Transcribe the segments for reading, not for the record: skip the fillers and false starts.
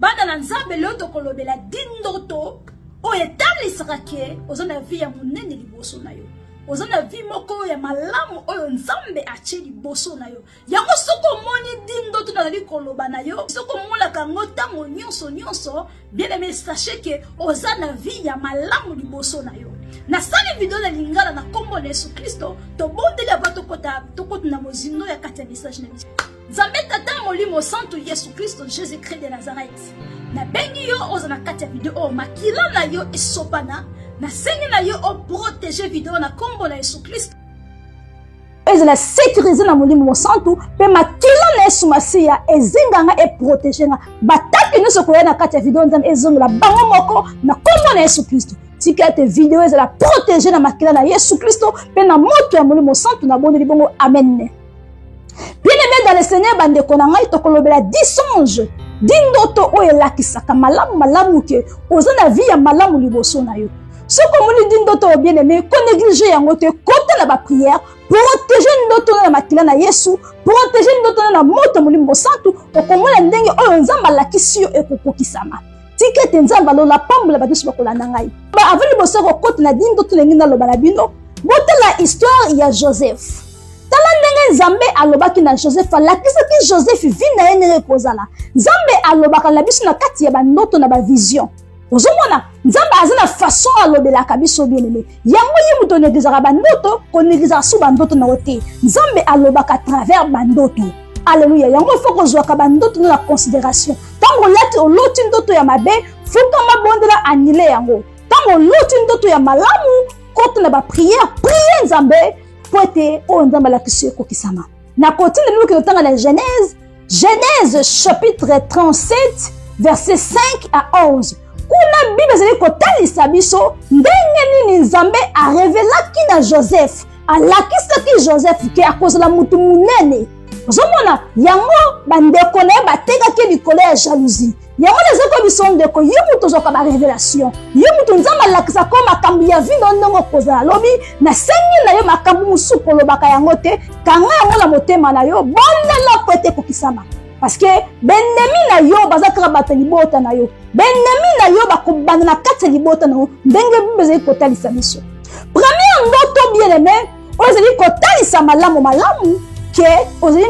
bana na nzambe leo tokolobela dindoto oyo etalisaka ke oza na vie ya monene liboso na yo, oza na vie moko ya malamu oyo nzambe atie liboso na yo. Yango soko omoni dindoto nazali koloba na yo, soko omolaka ngo ntango nyonso bien aimé, sachez ke oza na vie ya malamu liboso na yo. Na sali video na lingala na kombo na Yesu Kristo tobondeli aba tokota na mozindo ya kati ya message na biso. Nzambe tata molimo santo Yesu Kristo Jésus-Christ de Nazareth, na bengi yo oza na kati ya video o makila na yo esopana, na sengi na yo o protéger video na kombo na Yesu Kristo ezala sécuriser na molimo santo pe makila na Yesu Masiya ezinganga e protéger nga bataki nyonso koya na kati ya video nzambe ezongela bango moko na kombo na Yesu Kristo. Tika te video ezala protéger na makila na Yesu Kristo pe na moto ya molimo santo na bondeli bongo amen. Bien-aimé dans le Seigneur, bande konanga tokolobela 10 songes dindoto oyo elakisaka malamu ke oza na vie ya malamu liboso na yo. Soko moni dindoto bien-aimé ko négliger yango te côté na ba prière, protéger ndoto na makila na Yesu, protéger ndoto na moto molimo santo okomona ndenge oyo nzamba lakisi yo ekokokisama. Tika te nzamba lo la pambola badusu bakolanda ngai. Ba avali bosoko côté na dindoto lengi na loba na bino, botela histoire ya Joseph. Tala ndenge Nzambe alobaki na Joseph alakisaki Joseph vina yenere kozala. Nzambe alobaka na biso na kati ya bandoto na ba vision. Ozomona Nzambe azana façon alobelaka biso bien-aimé. Yango ye muto negizaka bandoto ko negizaka su bandoto na wote. Nzambe alobaka à travers bandoto. Alléluia. Yango faut kozwaka bandoto na considération. Tango lati oloti ndoto ya mabe, fuka mabondela anile yango. Tango oloti ndoto ya malamu, kote na ba prière, prier Nzambe poete o nzamba la kisi kokisama. Na côté de nous que dans la Genèse chapitre 37 verset 5 à 11. Kuna Bible zeli kotalisa biso ndenge nini Nzambe a révélaki na Joseph, alakisaki Joseph ke akozala mutu munene. Ozomona yango bandeko na batekaki likolo ya jalousie. Yango lezeko biso ndeko ye mutu zoka ba révélation. Ye mutu Nzamba lakisa ko makambo ya vino ndongo kozala lobi na sengi na yo makambo musu kolobaka yango te kanga yango la motema na yo bonela poete kokisama. Parce que bennemi na yo bazaka bata libota na yo. Bennemi na yo bakobanda na kati libota na yo ndenge bibeze kotalisa biso. Premier ndoto bien-aimé, ozali kotalisa malamu ke ozali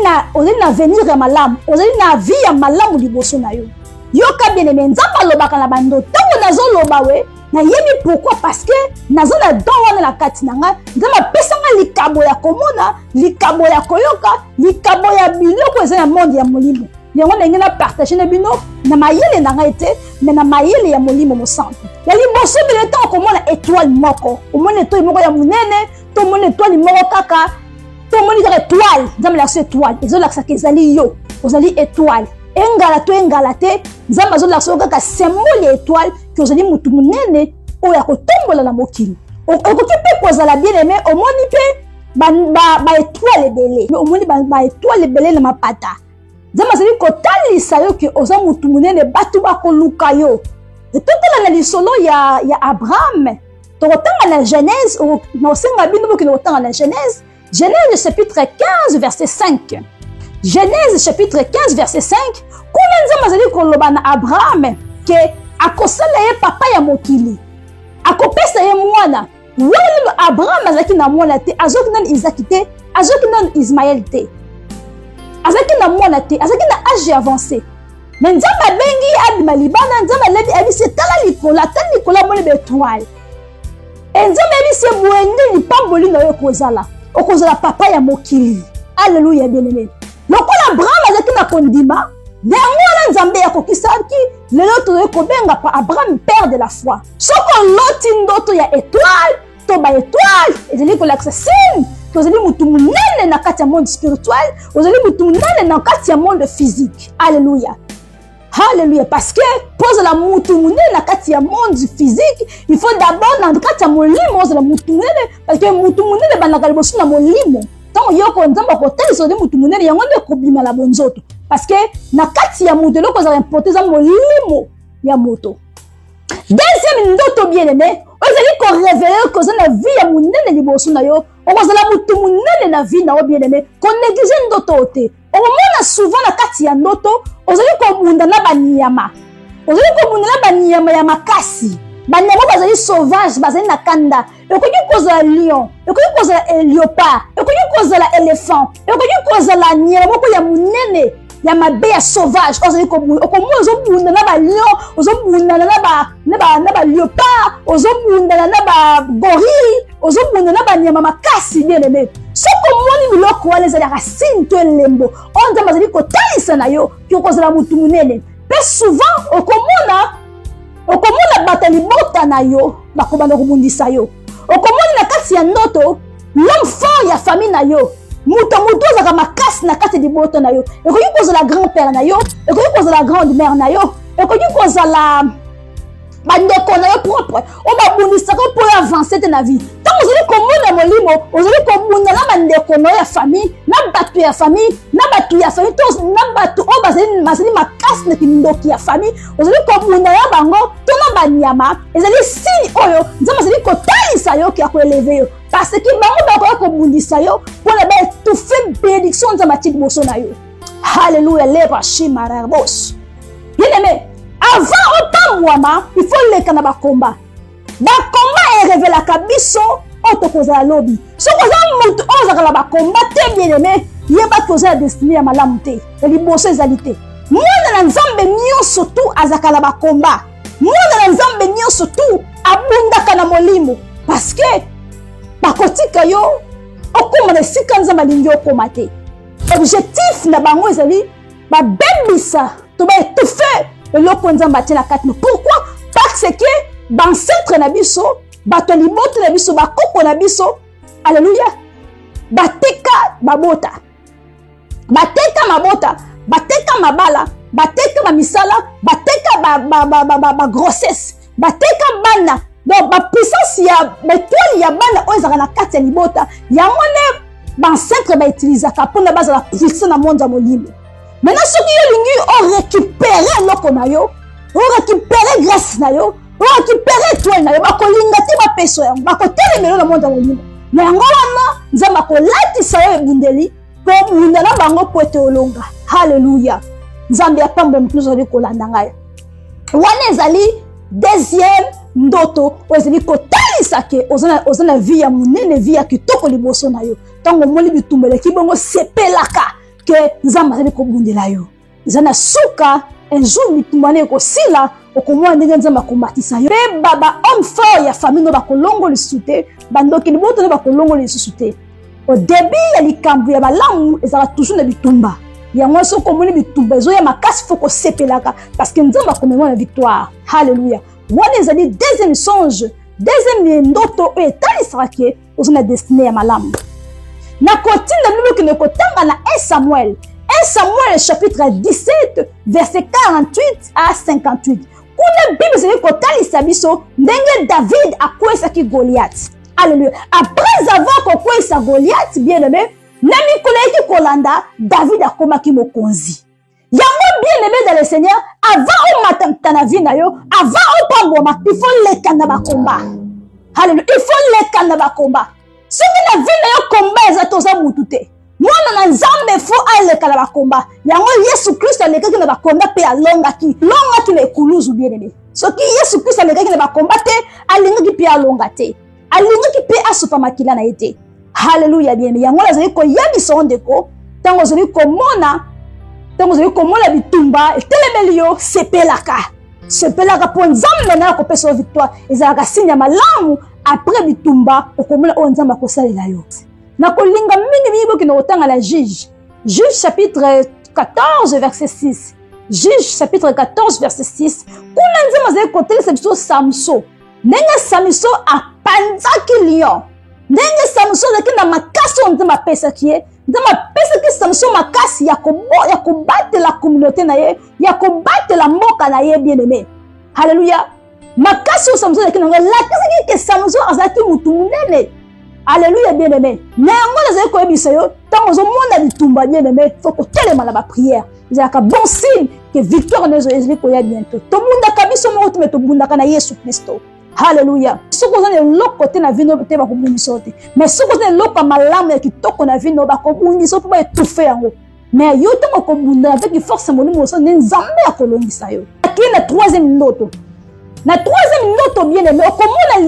na venir ya malamu, ozali na vie ya malamu liboso na yo. Yoka bien-aimé, Nzamba lobaka na bando tango nazo loba we na yebi pourquoi, parce que nazo na don wana na kati nanga Nzamba pesanga likabo ya komona, likabo ya koyoka, likabo ya biloko eza na monde ya molimo. Yango ndenge na partager na bino na mayele nanga ete mais na mayele ya molimo mosantu. Ya liboso bile temps komona étoile moko, omona étoile moko ya munene, to mona étoile moko kaka, to mona étoile, Nzamba la étoile, ezo la kezali yo, ozali étoile. Engala te Nzamba zo lakso kaka symbole ya étoile que ozali mutu munene oyo akotombola na mokili. Okoki pe kozala bien-aimé, omoni pe ba étoile ebele, mais omoni ba étoile ebele na mapata. Nzamba zali kotalisa yo ke oza mutu munene batu bakoluka yo. Totala na lisolo ya Abraham. Tokotanga na Genèse, na osenga bino boki na otanga na Genèse. Genèse chapitre 15 verset 5. Genèse chapitre 15 verset 5. Kuna Nzamba zali koloba na Abraham ke akosala ye papa ya mokili. Akopesa ye mwana. Wala Abraham azaki na mwana te, azoki na Isaac te, azoki na Ismaël te. Azaki na mwana te, azaki na âge avancé. Mais Nzamba bengi abima libana, Nzamba lebi abisi tala likola mole betoile. Et Nzamba abisi bwende ni pamboli na yo kozala. Okozala papa ya mokili. Alléluia bien-aimé. Lokola Abraham azaki na kondima, yango Nzambe ya kokisaki lelo to kobenga pa Abraham père de la foi. Soko loti ndoto ya étoile, to ba étoile, ezali ko laksa signe. Ozali mutu munene na kati ya monde spirituel, ozali mutu munene na kati ya monde physique. Alléluia. Alléluia. Parce que pose la mutu munene na kati ya monde physique, il faut d'abord na kati ya molimo ozala mutu munene, parce que mutu munene banaka liboso na molimo. Tant yoko Nzamba kotelisa de mutu munene yango nde kobima la bonzoto. Parce que na kati ya mutu loko za importer za molimo ya moto. Deuxième ndoto bien-aimé, ozali ko révéler ko za na vie ya munene liboso na yo. Okozala mutu munene na vie na yo bien-aimé, ko négliger ndoto te. Omona souvent na kati ya ndoto, ozali ko bunda na banyama. ozali kobundela banyama ya makasi banyama bazali sauvage bazali na kanda ekoki kozala lion ekoki kozala léopard ekoki kozala éléphant ekoki kozala nyama moko ya munene ya mabe ya sauvage ozali kobunda okomona ozobunda na balion ozobundana na ba léopard ozobundana na ba gorille ozobunda na banyama makasi bien aimé soko moni biloko wana ezalaka signe to elembo oyo nzambe azali kotalisa na yo kokozala mutu munene mpe souvent okomona bato libota na yo bakobanda kobundisa yo okomoni na kati ya ndoto l'homme fort ya famille na yo mutu ozalaka makasi na kati ya libota na yo ekoki kozala grand-père na yo ekoki kozala grande-mère na yo ekoki kozala bandeko na yo propre oyo babundisaka mpo oyo avance te na vie ntango ozali komona molimo ozali kobunda na bandeko na yo ya famille na bato ya famille to na bato oyo bazali makasi na kindoki ya famille ozali kobunda na bango to na banyama ezali signe oyo nzambe azali kotalisa yo ya koeleve yo parce que bango bakoya kobundisa yo mpona baetufe bénédiction nzambe atie liboso na yo halleluya leba shimarabos bien aimé avant otambwama il faut leka na bakomba erevelaka biso oyo tokozala lobi soki oza motu oyo ozalaka na bakomba te bien aimé yeba te oza na destine ya malamu te ya liboso ezali te mwana na nzambe nyonso tu azalaka na bakomba mwana na nzambe nyonso tu abundaka na molimo parce que bakotika yo okoma na esika nzambe alingi okoma te objectif na bango ezali babebisa to baetufe eloko nzambe atie na kati. Pourquoi? Parce que bancêtre na biso bato libote na biso bakoko na biso alléluia bateka babota bateka mabota bateka mabala bateka bamisala bateka grossesse bateka bana donc puissance ya étoile ya bana oyo ezalaka na kati ya libota yango ne bancêtre bautilisaka mpona bazala puissant na monde ya molimo. Maintenant soki yo lingi orécupere eloko na yo orécupere grâce na yo orécupere étoile na yo bakolinga te bapeso yango bakotelemela na monde ya molimo na yango wana nzambe akolatisa yo ebundeli mpo obunda na bango mpo ete olonga. Halleluya nzambe apambola motu nyonso azali kolanda ngai wana ezali deuxième ndoto oyo ezali kotalisa ke oza na vie ya monene vie ya kitoko liboso na yo ntango omoni bitumba eleki bongo sepelaka ke nzambe azali kobundela yo eza na suka un jour bitumba wana ekosila okomona ndenge nzambe akomatisa yo mpe bahomme fort ya famille no bakolongo lisusu te bandoki liboto no bakolongo lisusu te au début ya likambo ya malamu ezalaka toujours na bitumba yango soki omoni bitumba ezoya makasi fo kosepelaka parce que nzambe akomema na victoire. Halleluya wana ezali deuxième songe deuxième ndoto oyo etalisaka ke oza na destine ya malamu. Na kotinda biblique ne kotanga na 1 Samuel chapitre 17 verset 48 à 58 kuna bible ezali kotalisa biso ndenge David akwesaki Goliath. Alléluia. Après avoir kokwesa Goliath bien aimé na mikolo eki kolanda David akomaki mokonzi. Yango bien aimé dans le Seigneur avant omata na vie na yo avant opamboma il faut leka na bakomba. Alléluia. Il faut leka na bakomba. Soki na vie na yo komba eza toza mutu te mwana na nzambe fo aleka na bakomba yango Yesu Kristo alekaki na bakomba mpe alongaki na ekuluzu bien aimé. Soki Yesu Kristo alekaki na bakomba te alingaki mpe alonga te alingaki mpe asopa makila na ye te. Halleluya bien aimé yango nazali koyebisa ndeko ntango ozali komona bitumba etelemeli yo sepelaka mpo nzambe na akopesa yo victoire ezalaka signe ya malamu. Après bitumba okomona oyo nzambe akosalela yo na kolinga mingi boki na kotanga la Juge chapitre 14 verset 6 Juge chapitre 14 verset 6 kuna nzambe azali kotelisa biso Samson ndenge Samson apanzaki lion ndenge Samson azalaki na makasi oyo nzambe apesaki ye nzambe apesaki Samson makasi ya kobatela communauté na ye ya kobatela mboka na ye bien aimé. Halleluya makasi oyo Samson azalaki nango lakisaki ke Samson azalaki mutu munene. Alléluia bien aimé na yango nazali koyebisa yo ntango ozomona bitumba bien aimé faut kotelema na baprière ezalaka bon signe ke victoire na ezali koya bientôt tobundaka biso moko te tobundaka na Yesu Kristo. Halleluya soki oza na eloko te na vino te bakobundisa te mais soki oza na eloko ya malamu ya kitoko na vino bakobundisa mpo baetufe yango mais yo ntango okobunda avec force molimo oso nde nzambe akolongisa yo qui est la troisième note. La troisième note, bien aimé, okomona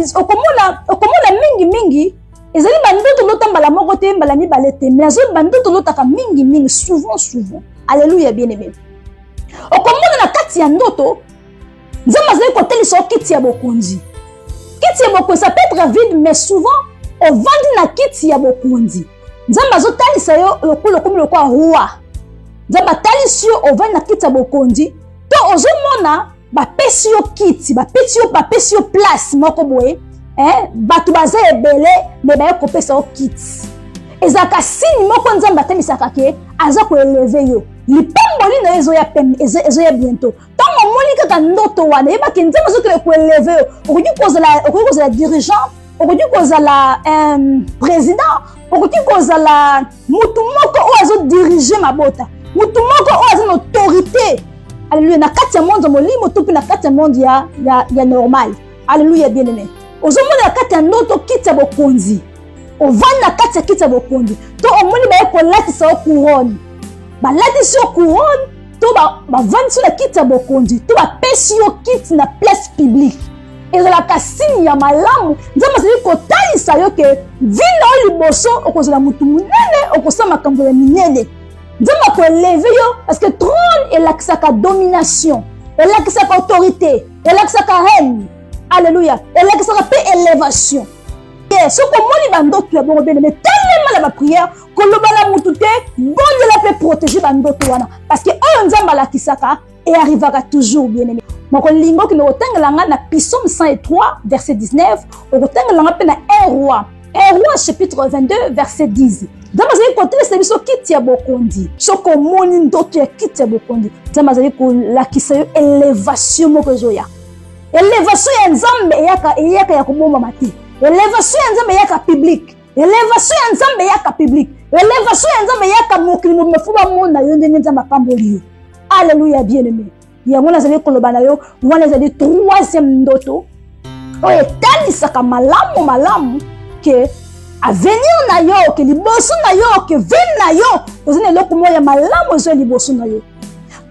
mingi, ezali bandoto lota mbala moko te mbala mibale te, mais azoli bandoto lotaka mingi, souvent. Alléluia, bien aimé. Okomona na kati ya ndoto, nzambe azali kotelisa kiti ya bokonzi. Kiti ya bokonzi, ça peut être vide, mais souvent, ovandi na kiti ya bokonzi. Nzambe azotalisa yo lokola roi. Nzambe atalisi yo ovandi na kiti ya bokonzi, to ozomona bapesi yo kiti, bapesi yo place moko boye, bato baza ebele, me baye kopesa yo kiti. Ezaka sini moko nzambe atamisaka ke aza koeleve yo. Lipamboli na ezoya bientôt. Tant omoni kaka ndoto wana, yebaki nzambe azokele koeleve yo. Okoki kozala dirigeant, okoki kozala président, okoki kozala mutu moko oyo azodirige mabota, mutu moko oyo aza na autorité. Alléluia, na kati ya monde molimo to pe na kati ya monde ya normal. Alléluia, bien aimé. Ozomona na kati ya ndoto kiti ya bokonzi. Ovanda na kati ya kiti ya bokonzi. To omoni baye kolatisa yo couronne. Balatisi yo couronne, to bavandisi yo na kiti ya bokonzi, to bapesi yo kiti na place publique. Ezalaka sini ya malamu, nzambe azali kotalisa yo ke vino oyo liboso okozala mutu munene, okosala makambo ya minene. Nzambe akoeleve yo parce que trône elakisaka domination, elakisaka autorité, elakisaka règne. Alléluia, elakisaka pe élévation. Soko moni bandoto ya bongo bene, mais tellement la prière koloba la mutu te, bonne la peut protéger bandoto wana parce que oyo nzambe alakisaka et arrivera toujours, bien aimé. Moko lingo ki no otengela na Psaume 103 verset 19, otengela pe na 1 roi chapitre 22 verset 10. Nzambe azali kotelesa biso kiti ya bokonzi. Soko moni ndoto ya kiti ya bokonzi, nzambe azali kolakisa yo élévation moko ezoya. Élévation ya nzambe eyaka ya kobomba mate. Élévation ya nzambe eyaka public. Élévation ya nzambe eyaka public. Élévation ya nzambe eyaka mokili momefuba mona yo ndenge nzambe apamboli yo. Alléluia, bien aimé. Yango nazali koloba na yo, wana ezali troisième ndoto oyo etalisaka malamu ke avenir na yo, ke liboso na yo, ke veni na yo ozali eloko moko ya malamu ezoya liboso na yo.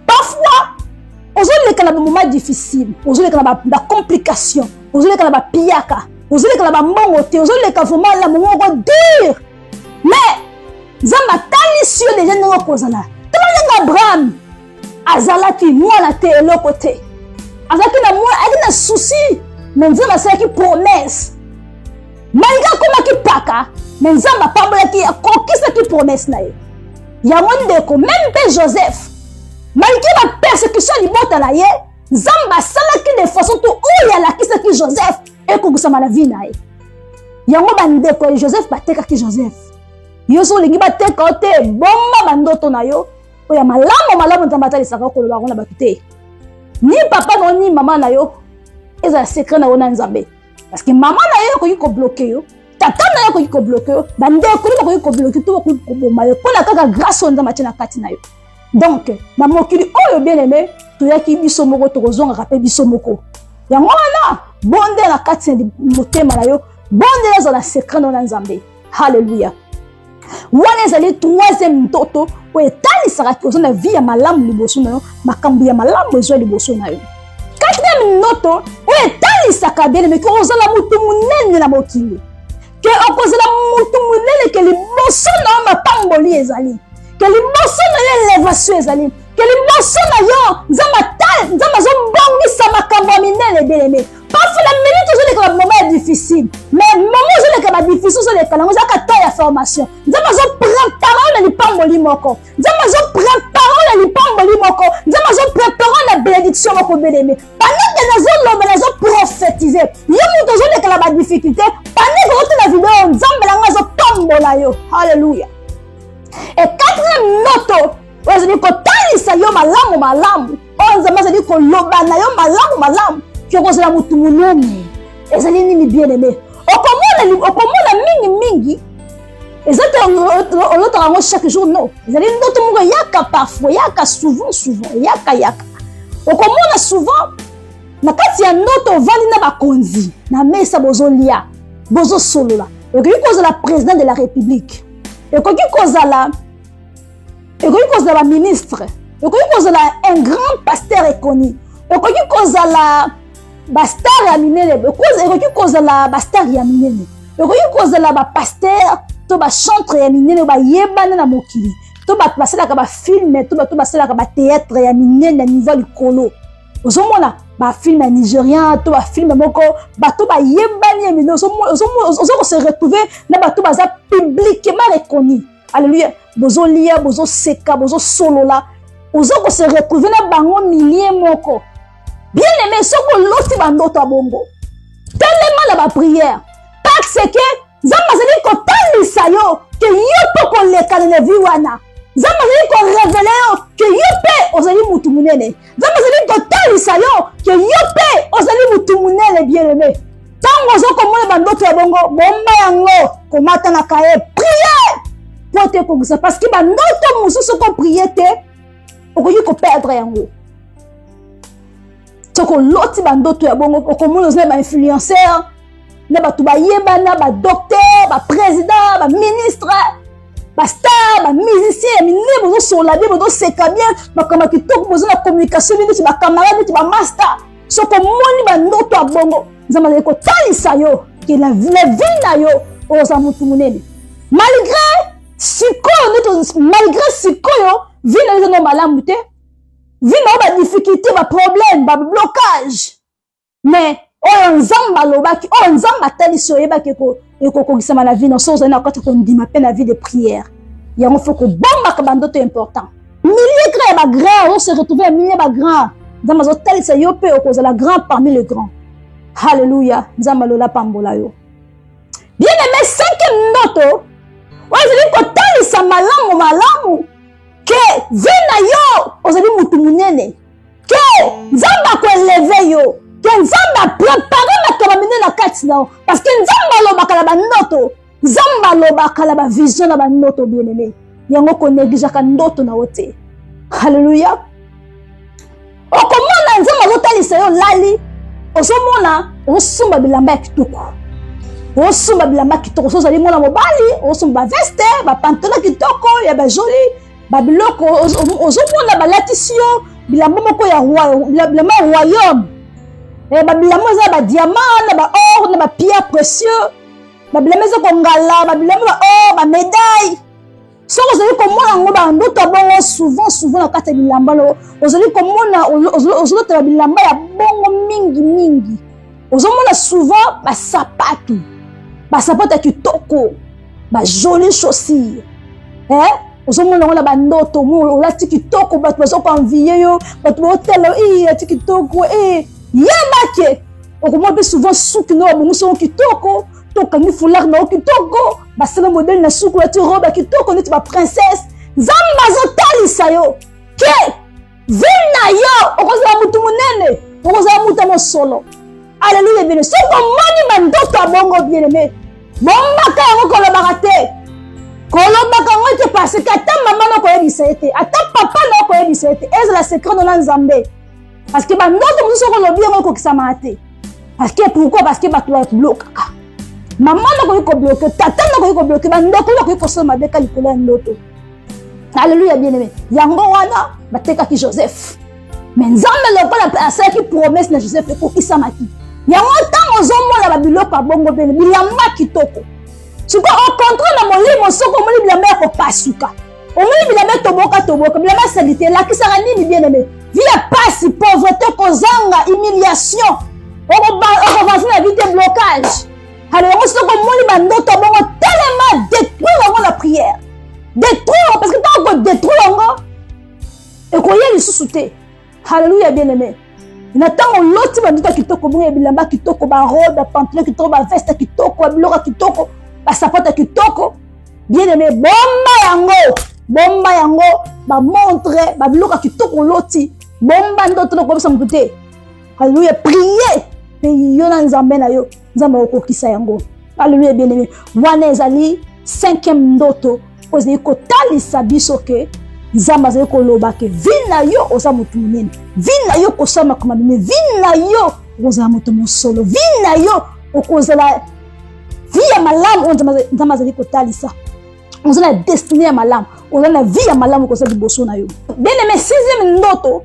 Parfois ozoleka na bamoment difficile, ozoleka na bacomplication, ozoleka na bapiaka, ozoleka na bambongo te, ozoleka vraiment la moment moko dur, mais nzambe atalisi yo deja ndenge okozala. Tala ndenge Abraham azalaki mwana te eloko te, azalaki na souci, mais nzambe asalaki promesse. Malgré akomaki paka, mais nzambe apambolaki, akokisaki promesse na ye. Yango ndeko, même mpe Joseph, malgré la persécution libota na ye, nzambe asalaki de façon to oyo alakisaki Joseph ekokisama na vie na ye. Yango bandeko, Joseph batekaki Joseph. Yo so olingi bateka yo te, bomba bandoto na yo, oya malamu nzambe atalisaka koloba ngo na bato te. Ni papa no ni mama na yo ezala secret na yo na nzambe, parce que mama na yo koki kobloke yo, tata na yo koki kobloke yo, bandeko ni bakoki kobloke to bakoki koboma yo mpona kaka grâce oyo nzambe atie na kati na yo. Donc na mokili oyo bien aimé toyaki biso moko tokozongaka mpe biso moko. Yango wana bonde na kati ya motema na yo, bonde ezala na secret na yo na nzambe. Hallelujah. Wana ezali troisième ndoto oyo etalisaka ke oza na vie ya malamu liboso na yo, makambo ya malamu ezwa liboso na yo. Quatrième ndoto oyo etalisaka bien aimé ke ozala mutu munene na mokili, ke okozala mutu munene ke liboso na yo mapamboli ezali, ke liboso na yo élévation ezali, ke liboso na yo nzambe azombongisa makambo ya minene bien aimé. Parfois la minute ozoleka ba moment difficile, mais moment ozoleka ba difficile ozoleka nango ezaka temps ya formation. Nzambe azoprépare na lipamboli moko, nzambe azoprépare na lipamboli moko, nzambe azoprépare na bénédiction moko bien aimé. Pendant que nazoloba nazoprophétiser yo mutu ozoleka na ba difficulté, pendant que ozotala video nzambe nango azopambola yo. Alléluia. Et quatrième noto ozali kotalisa yo malamu oyo nzambe azali koloba na yo malamu okozala mutu munene. Ezali nini bien aimé, okomona mingi ezali olotaka yango chaque jour, non, ezali ndoto moko yaka parfois, yaka souvent yaka okomona souvent na kati ya ndoto ovandi na bakonzi na mesa bozolia bozosolola, ekoki kozala président de la république, ekoki kozala baministre, ekoki kozala un grand pasteur reconnu, ekoki kozala bastar ya minene ekoki kozala bastar ya minene ekoki kozala bapasteur to bachantre ya minene bayebana na mokili to bato basalaka bafilme to bato basalaka bateatre ya minene na niveau likolo ozomona bafilme ya nigérien to bafilme moko bato bayebani ya minene ozo se retrouver na bato baza publiquement reconnu alléluia bozolia bozoseka bozosolola ozo se retrouver na bango millier moko bien aimé soko loti bandoto abongo tellement la ba prière parce que nzambe azali kotalisa yo ke yo po koleka na vie wana nzambe azali ko révéler yo ke yo pe ozali mutu munene nzambe azali kotalisa yo ke yo pe ozali mutu munene bien aimé tango ozo komona bandoto ya bongo bomba yango komata na kaye prière po te kongisa parce que bandoto mosusu ko prier te okoki ko perdre yango toko loti bandoto ya bongo okomona ozali ba influenceur na bato bayebana ba docteur ba président ba ministre ba star ba musicien minene bozo sola bien bozo seka bien bakama kitoko bozo na communication minute ba camarade ba master soko moni bandoto ya bongo nzamba zali ko talisa yo ke la vie na yo oza mutu munene malgré sikoyo vie na yo no malamu te vie na yo ba difficulté ba problème ba blocage mais oyo nzamba alobaki oyo nzamba atalisi oyebaki ekokokisama na vie na so ozali na kati kondima mpe na vie de prière yango fo kobombaka bandoto important millier grand ya bagrand ozo se retrouver ya millier bagrand nzambe azotalisa yo mpe okozala grand parmi les grands halleluya nzambe alola pambola yo bien aimé 5e ndoto oyo ezali kotalisa malamu ke vie na yo ozali mutu munene ke nzambe akoeleve yo que nzambe aprepare makambo minene na kati na yo parce que nzambe alobaka na bandoto nzambe alobaka na bavision na bandoto bien aimé yango koneglijaka ndoto na yo te halleluya okomona nzambe azotalisa yo lali ozomona osomba bilamba ya kitoko osomba bilamba kitoko so ozali mwana mobali osomba baveste bapantalon kitoko ya bajoli babiloko ozomona balatisi yo bilamba moko ya bilamba ya royaume babilamba eza badiamant na baor na bapierre précieux babilamba eza kongala babilamba baor bamédaille soko ozali komona yango bandoto bongo souvent na kati ya bilamba lo ozali komona ozolotela bilamba ya bongo mingi ozomona souvent basapatu ya kitoko bajoli chaussure ozomona yango na bandoto olati kitoko bato bazokoanvie yo bato baotela ati kitoko yebake okomona mpe souvent suki na babongosi yango kitoko tokangi foulard na yo kitoko basala modele na suki olati robe ya kitoko neti baprincesse nzambe azotalisa yo ke vie na yo okozala mutu munene okozala mutu ya mosolo alleluya bien soki omoni bandoto ya bongo bien aimé bombaka yango kolobaka te kolobaka yango ete parce que ata mama na koyebisa ye te ata papa na koyebisa ye te ezala secret na nzambe parce que bandoto mosusu okolobi yango ekokisama te parce que pourquoi parce que bato bablokaka mama nakoki kobloke tata nakoki kobloke bandoko nakoki kosoma beka likolo ya ndoto alleluya bien aimé yango wana batekaki joseph mais nzambe lokola asalaki promesse na joseph ekokisamaki yango ntango ozomona babiloko ya bongo bene bilamba kitoko sikoyo okontre na molimo soko omoni bilamba ya kopasuka omoni bilamba toboka bilamba salite elakisaka nini bien aimé vie ya pasi pauvreté kozanga humiliation okovansi na vie te blocage alors yango soko omoni bandoto bongo tellement détruire yango na prière détruire parce que ntango kodétruire yango ekoya lisusu te halleluya bien aimé na ntango oloti bandoto ya kitoko bongo ya bilamba kitoko barobe bapantalon kitoko baveste kitoko babiloko kitoko basapata ya kitoko bien aimé bomba yango bamontre babiloko kitoko oloti bomba ndoto na kobisa motu te halleluya prier pe yo na nzambe na yo nzambe okokisa yango halleluya bien aimé wana ezali 5e ndoto ozali kotalisa biso ke nzambe azali koloba ke vi na yo oza motu monene vi na yo kosala makoma minene vi na yo okozala moto mosolo vi na yo okozala vi ya malamu oyo nzambe azali kotalisa oza na destine ya malamu oza na vi ya malamu okozala liboso na yo bien aimé 6e ndoto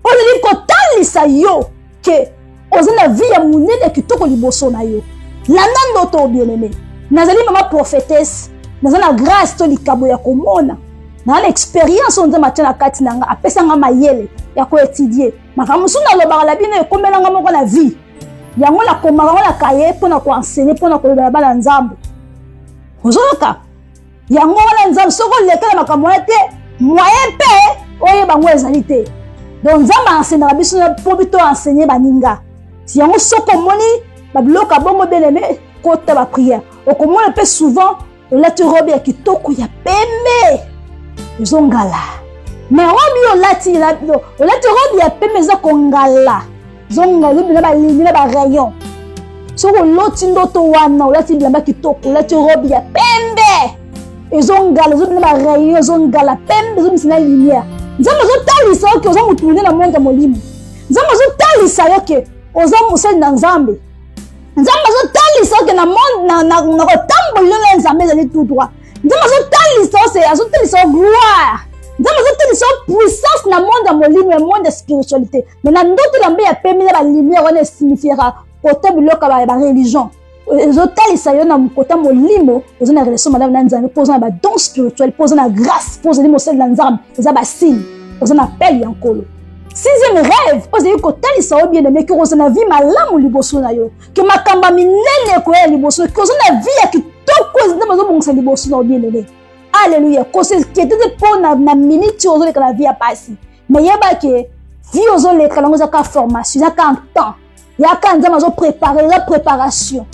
ozali kotala talisa yo ke ozana vie ya munene kitoko liboso na yo landa ndoto bien-aimé nazali mama prophétesse nazana grâce to likabo ya komona na expérience on nzamba tina kati nanga apesa nga mayele ya ko étudier makambo suna lobaka la bino ekomela nga moko na vie yango la komaka nga la kaye pona ko enseigner pona ko lobela bana nzambe ozoka yango wana nzambe soko lekela makambo te moyen pe oye bango ezali te donc nzambe enseignera biso po bito enseigner baninga si yango soko moni babiloka bongo bien-aimé kota ba prière okomona pe souvent olati robe ya kitoko ya pembe ezongala mais robe olati robe ya pembe ezokongala zongala bila ba ligne na ba rayon soko loti ndoto wana olati bilamba kitoko olati robe ya pembe ezongala zo bila ba rayon ezongala pembe zo misina lumière nzambe zo talisa yo ke ozo mutunde na monde molimo nzambe zo talisa yo ke ozo musali na nzambe nzambe zo talisa yo ke na monde na kotambola na nzambe ezali tout droit nzambe zo talisa yo se azo talisa yo gloire nzambe zo talisa yo puissance na monde molimo et monde de spiritualité mais na ndoto na mbe ya pembe na ba lumière wana signifiera côté biloka ba religion ezo talisa yo na kota molimo ezo na relation madame na nzambe posant ba don spirituel posant na grâce posant mo sel na nzambe eza ba signe posant na appel yankolo sixième rêve posé ko talisa yo bien aimé que ozo na vie malamu liboso na yo que makamba minene ko ya liboso que ozo na vie ya kitoko eza mazo bongisa liboso na bien aimé alléluia ko se qui était pour na minute ozo le la vie a passé mais yeba que vie ozo le kala ngoza ka formation ya ka temps ya ka nzambe zo préparer la préparation.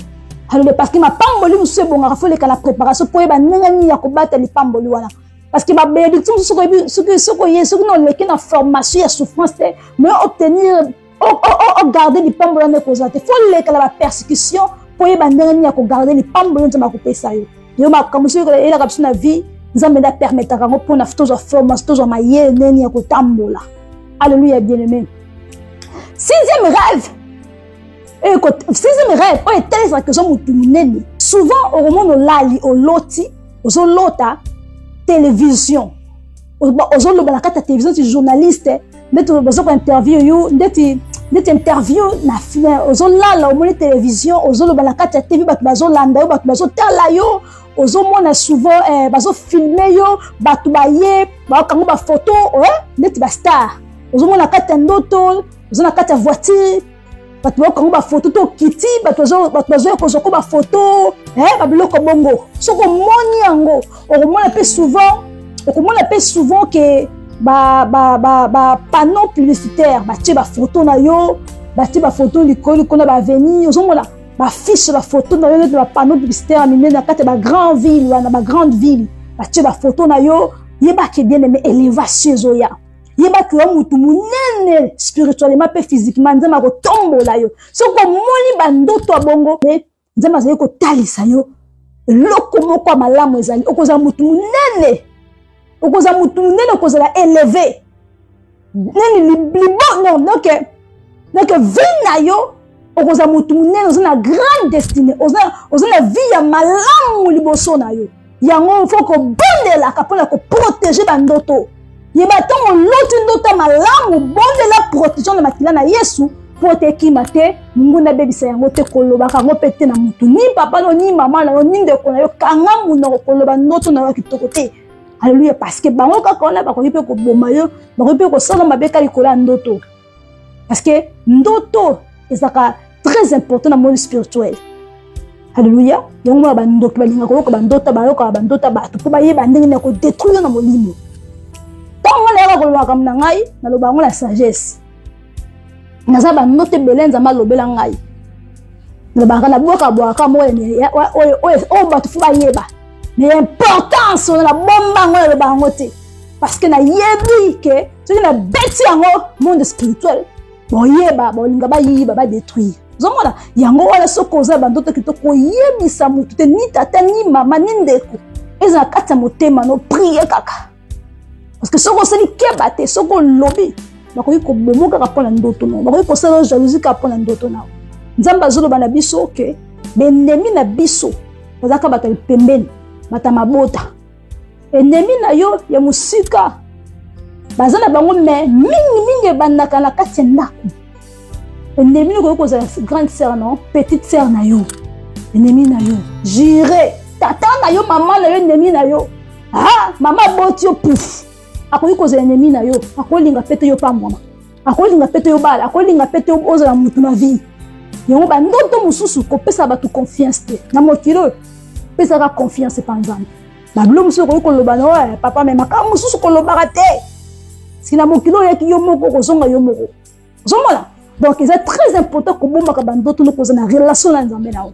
Alors parce que ma pamboli musu bonga faut les la préparation pour yeba nengani ya ko battre les pamboli wana parce que ma bénédiction ce non les na formation ya souffrance mais obtenir garder les pamboli na causaté faut les la persécution pour yeba nengani ya ko garder les pamboli nzama ko pesa yo ma comme ce que la capsule na vie nzambe da permettre ka pour na photo formation to ma ye neni ya ko tambola. Alléluia bien-aimé. Sixième rêve. Sixième rêve, on est tellement que j'en ai souvent au moment où lali au loti, au lota télévision, au la carte télévision tu journaliste, mais au besoin interview you, d'être interview na fin, au la au moment télévision, au la carte TV, bat bazo landa, bat bazo tala yo, au monde souvent bazo filmer yo, bat baye, ba kango ba photo, d'être ba star, au la carte ndoto, au la carte voiture. Batu ko ba photo to kiti batu zo ko ba photo ba biloko bongo soko moni yango okomona pe souvent que ba panneau publicitaire ba tie ba photo na yo ba tie ba photo likolo kona ba venir ozomona ba fiche ba photo na yo de ba panneau publicitaire minene na kate ba grande ville wana ba grande ville ba tie ba photo na yo yeba ke bien aimé élévation zoya yeba que mutu munene spirituellement pe physiquement nzama ko tombola yo soko moni bandoto abongo mais nzama zali ko talisa yo loko moko malamu ezali okoza mutu munene okoza élevé neni libo non donc vina yo okoza mutu munene ozana grande destinée ozana vie ya malamu liboso na yo yango faut ko bondela kapona ko protéger bandoto. Yebaton l'autre ndoto malamu bonde la protection de makila na Yesu pour te kimate nguna bebisa yango te koloba kango pete na mutu ni papa no ni mama na ni ndeko na yo kanga muna koloba ndoto na kitoko te. Alléluia parce que bango ka kona ba ko pe ko boma yo ba ko pe ko sala mabeka likola ndoto parce que ndoto ezaka très important dans le monde spirituel. Alléluia yango ba ndoto balinga ko ba ndoto ba yo ka ba ndoto ba to ba yeba ndenge na ko détruire na molimo. Na loba ngo la sagesse naza ba note belenza malobela ngai na ba na boka boka mo o ba tu ba yeba mais importance na bomba ngo loba ngo te parce que na yebi ke ce na beti yango monde spirituel bo yeba bo linga ba yiba ba détruire zomona yango wala sokoza ba ndoto kitoko yebisa mutu te ni tata ni mama ni ndeko eza kata motema no prier kaka. Parce que ce qu'on s'est dit kebate, ce qu'on lobby, bakoki ko bomoka ka pona ndoto no, bakoki ko sala jalousie ka pona ndoto na. Nzamba zolo bana biso ke bendemi na biso, bazaka bato pembeni, bata mabota. Ennemi na yo ya musika. bazana bango mais mingi bandaka na kati ndako ennemi ko kozala grande sœur non petite sœur na yo ennemi na yo j'irai tata na yo maman na yo ennemi na yo ah maman boti yo pouf akoyi kozala ennemi na yo akolinga pete yo pa mama akolinga pete yo bala akolinga pete yo ozala mutu na vie yango bandoto mususu kopesa batu confiance te na mokilo pesa ka confiance pa nzambe bablo mususu ko koloba na papa mais maka mususu kolobaka te sina mokilo yaki yo moko kozonga yo moko zomona donc c'est très important que bomba ka bandoto no kozana relation na nzambe na o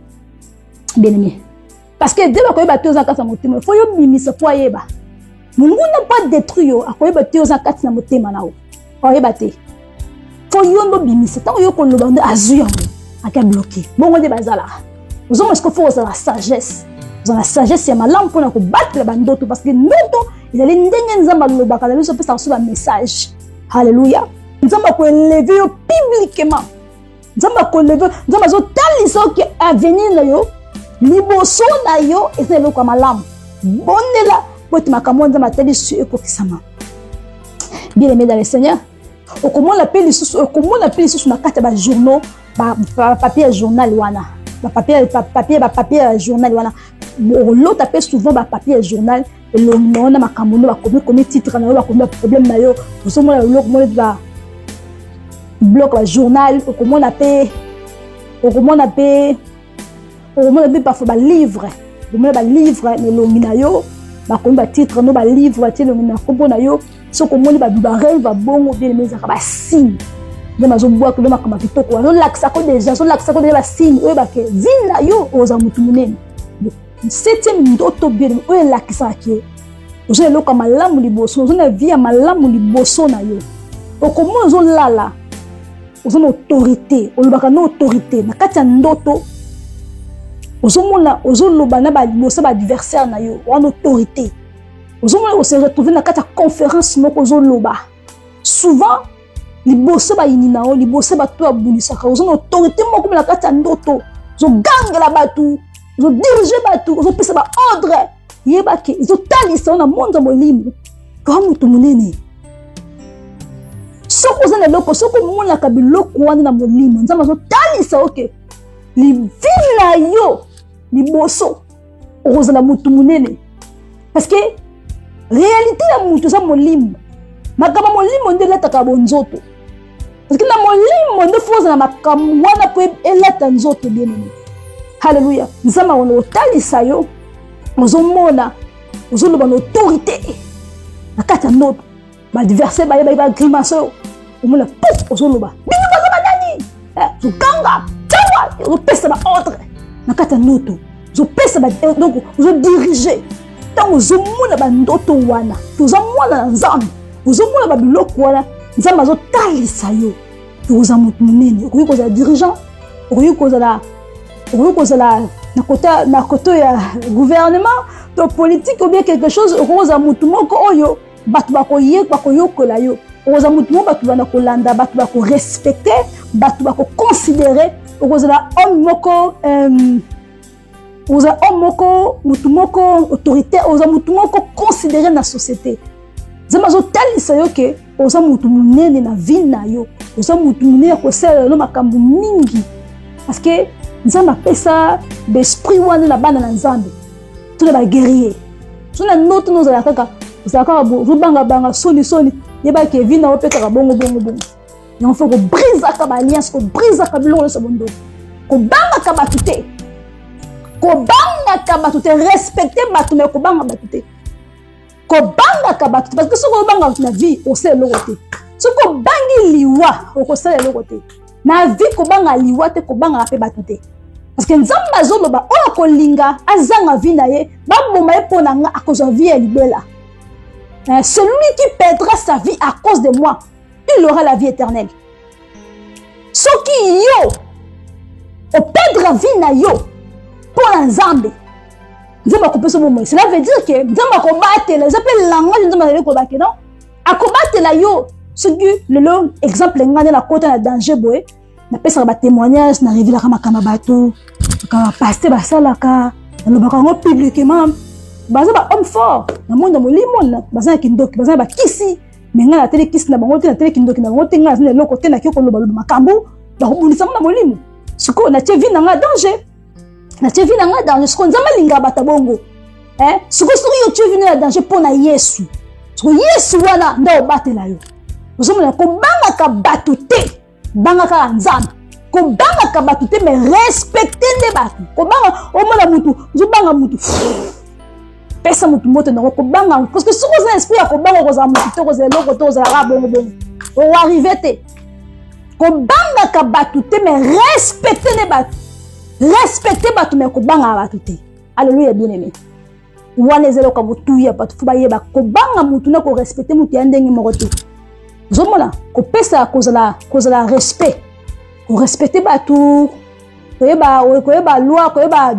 bien aimé parce que dès que ba toza kasa motema faut yo mimisa po yeba mungu na pas détruire yo akoyeba toza kasa motema na o oyeba te faut yo no bimisa tant yo koloba ndo azuya aka bloqué bongo de bazala nous avons ce qu'il faut la sagesse dans la sagesse c'est malam pour nous battre la bandoto parce que ndoto il allait ndenga nzamba lobaka la biso pesa sur un message alléluia nzamba ko élever publiquement nzamba ko élever nzamba zo taliso que avenir na yo liboso na yo et c'est le comme malam bonela pour makambo nzamba taliso ekokisama bien aimé dans le Seigneur comment l'appelle sous na carte ba journaux papier journal wana papier journal wana l'autre appelle souvent papier journal et le nom na makamono ba comme titre na yo ba comme problème na yo vous mo le ba bloc ba journal comment on appelle parfois ba livre mais le na yo ba comme ba titre no ba livre ti le na kombo na yo so ko moni ba rêve ba bongo bien mais ça ba signe de mazo bois que de makama kitoko no laksa ko déjà so laksa ko déjà ba signe o ba ke vina yo oza mutu munene 7e ndoto bien o laksa ke ozo le ko malamu liboso ozo na vie malamu liboso na yo o ko mo ozo lala ozo na autorité o lobaka na autorité na kati ya ndoto ozo mona ozo loba na ba liboso ba adversaire na yo o na autorité ozo mona o se retrouver na kati ya conférence moko ozo loba souvent liboso ba ininao liboso ba to abulisaka ozo na autorité moko na kati ya ndoto zo gangela batu zo diriger batu zo pesa ba ordre yeba ke zo talisa na monde molimo ko mutu munene soko za na loko soko mona ka biloko wana na molimo nzama zo talisa oke livina yo liboso ozo la mutu munene parce que réalité ya mutu za molimo makama molimo ndela taka bonzoto parce que na molimo nde foza na makama wana po elata nzoto bien aimé alléluia nzama wana otalisa yo ozomona ozoloba na autorité na kati ya ndoto ba adversaire ba grimace omona pouf ozoloba bino bazaba nani zokanga tawa ozopesa ba ordre na kati ya ndoto ozopesa ba donc ozodiriger ntango ozomona bandoto wana tozomona na nzambe ozomona babiloko wana nzambe azotalisa yo oza mutu munene okoki kozala dirigeant okoki kozala na kote ya gouvernement to politique ou bien quelque chose okoki kozala mutu moko oyo bato bakoyokola yo okoza mutu moko bato bana kolanda bato bakorespecte bato bakoconsidere okozala homme moko oza homme moko mutu moko autorité oza mutu moko considéré na société nzambe azotalisa yo ke oza mutu munene na vie na yo oza mutu munene kosalela no makambo mingi parce que nzambe apesa besprit wana na bana na nzambe to na baguerrier so na noto nozala kaka ozobanga soni yeba ke vie na yo pekaka bongo yango fo kobrisaka baalliance kobrisaka biloko nyonso bondo kobangaka bato te respecte bato me kobanga bato te kobangaka bato te parce que soki obanga bato na vie osala eloko te soki obangi liwa okosala eloko te na vie kobanga liwa te kobangaka mpe bato te parce que nzambe azoloba oyo akolinga azanga vie na ye baboma ye mpo na nga akozwa vie ya libela celui qui perdra sa vie à cause de moi il aura la vie éternelle soki yo operdra vie na yo mpo na nzambe nzambe akopesa bomoi cela veut dire que nzambe akobatela eza mpe langage nzambe azali kolobake non akobatela yo soki lelo exemple nga nde nakota na danger boye napesaka batémoignage narevilaka makambo ya bato makambo ya paster basalaka nalobaka yango publiquement baza ba homme fort na monde molimo baza na kindoki baza na bakisi mais nga na tele kisi na bango te na tele kindoki na bango te nga na loko te na ki koloba makambo ba kobundisa na molimo siko na tie vie na nga danger na tie vie na nga danger siko nzamba linga bata bongo siko yo tie vie na danger pona Yesu siko Yesu wana ndo batela yo ozomona ko banga ka batu te banga ka nzamba ko banga ka batu te mais respecter nde batu ko banga omona mutu zo banga mutu pesa mutu moto na ko banga parce que si vous avez esprit ya ko banga ko za mutu te ko za loko to za la bongo bongo o arriver te ko banga ka batu te mais respecter nde batu mais ko banga batu te alléluia bien aimé wana ezelo ka mutu ya batu fu ba yeba ko banga mutu na ko respecter mutu ya ndenge moko te zomona ko pesa ko za respect ko respecter batu ko yeba loi ko yeba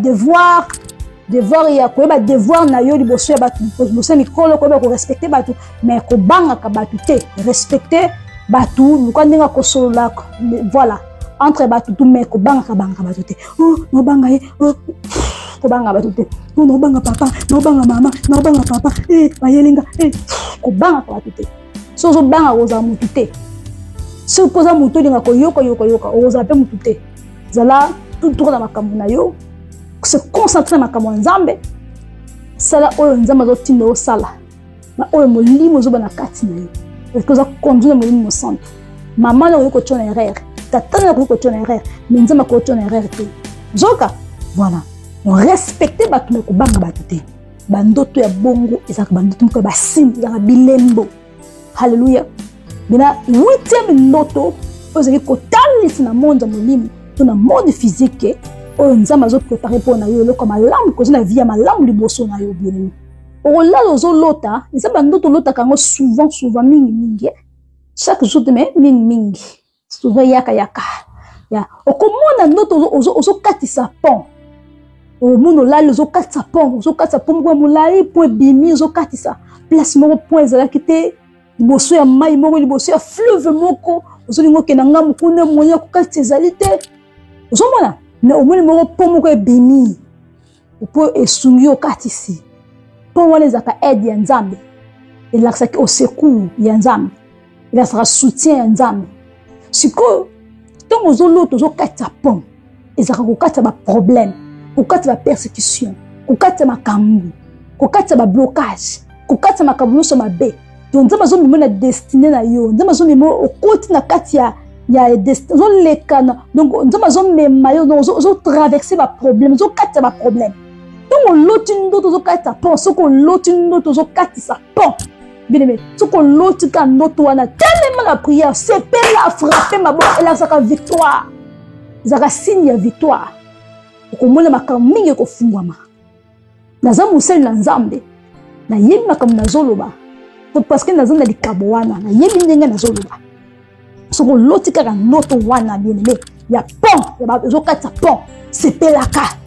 devoir ya ko yeba devoir na yo liboso ya batu liboso mikolo ko yeba ko respecter batu mais ko banga ka batu te respecter batu luka ndinga ko solola voilà entre batu tout mais ko banga batu te no banga ko banga batu te no banga papa no banga mama no banga papa bayelinga ko banga batu te so zo banga oza mutu te so poza mutu linga ko yoka oza pe mutu te zala tout na makambo na yo se concentrer na makambo nzambe sala oyo nzambe zo tinda o sala na oyo molimo zo bana kati na yo parce que za conduire molimo santo mama na ko tona erreur tata na ko tona erreur mais nzambe ko tona erreur te zoka voilà on respecter batu me ko banga batu te bandoto ya bongo ezaka bandoto ko basini ya bilembo haleluya bina 8e ndoto ozali ko talisi na monde molimo to na monde physique oyo nzambe azo préparer pour na yo loko malamu ko na vie ya malamu liboso na yo bien ola ozo lota nzambe ndoto lota kango souvent mingi chaque jour de mingi souvent yaka ya okomona ndoto ozo katisa pont o muno la ozo katisa pont kwa mulai point bimi ozo katisa place moko point zala kite liboso ya mai moko liboso ya fleuve moko ozolingo ke na ngamu kuna moya ko katisa zalite ozomona mais au moins moko pont moko ebimi po esungi o katisi pont wana ezaka aide ya nzambe elakisaki au secours ya nzambe elakisaka soutien ya nzambe sikoyo ntongo ozolota ozokatisa pont ezaka kokatisa baproblème kokatisa bapersécution kokatisa makambo kokatisa bablocage kokatisa makambo nyonso mabe donc nzambe azomema na destiné na yo nzambe azomema okoti na kati ya destiné ozolekana donc nzambe azomema yo ozotraverse baproblème ozokatisa baproblème ntongo oloti ndoto ozokatisa pont soki oloti ndoto ozokatisa pont bien aimé soki oloti ka ndoto wana tellement la prière sepela frappe maboko elakisaka victoire ezaka signe ya victoire okomona makambo mingi ekofungwama naza mosali na nzambe nayebi makambo nazoloba parce que naza na likabo wana nayebi ndenge nazoloba soki oloti kaka ndoto wana bien aimé ya pont ezokatisa pont sepelaka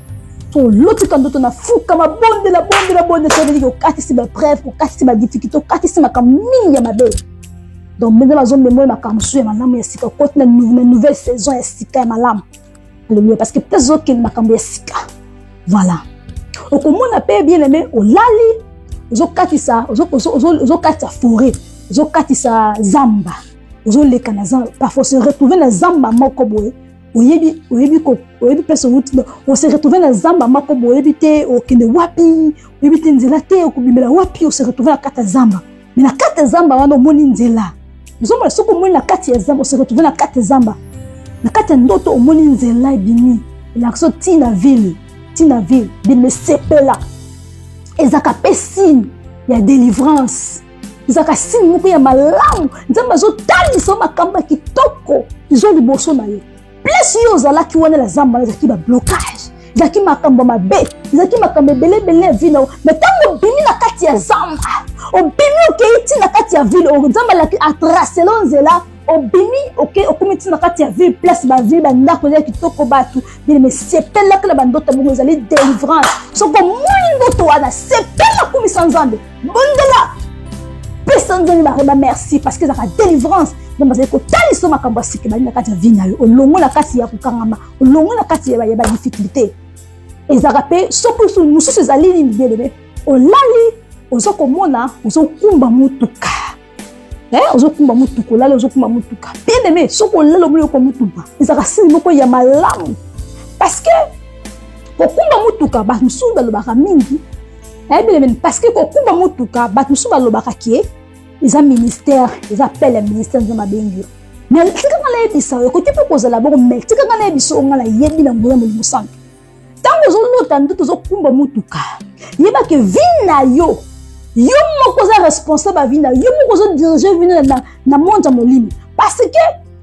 loti kandoto na fuka mabonde c'est ko katisi ba bref ko katisi ba difficulté ko katisi makambo mingi ya mabe donc mbende bazombe moyo makambo suya malamu ya sika ko na nouvelle saison ya sika ya malamu le parce que peut-être zoke makambo ya sika voilà okomona pe bien aimé olali ozokatisa ozokatisa forêt ozokatisa zamba ozoleka na zamba parfois se retrouver na zamba moko boye oyebi pesa wuti on se retrouver na zamba makobo oyebi te okende wapi oyebi te nzela te okubimela wapi on se retrouver na kata zamba mais na kata zamba wana omoni nzela nzomba soko omoni na kati ya zamba on se retrouver na kata zamba na kata ndoto omoni nzela ebimi lakso tina ville bime sepela ezaka pesine ya délivrance ezaka signe moko ya malamu nzamba azotalisa makambo kitoko izo liboso na yo place yo ozalaki wana na zamba ezalaki bablocage ezalaki makambo mabe ezalaki makambo ebele vino mais ntango obimi na kati ya zamba obimi okei ti na kati ya ville nzamba alaki atracelo nzela obimi okomi ti na kati ya ville place baville bandako ezali kitoko bato mais sepelaka na bandoto bongo ezali délivrance soko omoni ndoto wana sepela komisa nzambe bondela pesa nzambe bareba merci parce que ezalaka délivrance donc bazali kotalisa makambo asiki bali na kati ya vie na yo olongo na kati ya kokangama olongo na kati ya badifficulté ezalaka mpe soki mosusu ezali nini bien aimé olali ozokomona ozokumba motuka ozokumba mutuka olala ozokumba mutuka bien aimé soko olala omuloko mutuka ezaka sili moko ya malamu parce que kokumba mutuka bato mosusu balobaka mingi bien aimé parce que kokumba mutuka bato mosusu balobaka kie eza ministère eza appel ya ministère nzambe abengi yo mais tikanga nayebisa yo koki mpe kozala bongo mais tikanga nayebisa yo nga nayebi na ngoya molimo santu ntango ozolota ndoto ozokumba mutuka yebake vi na yo yo moko oza responsable ya vi na yo moko ozodirige vi na monde ya molimo parce que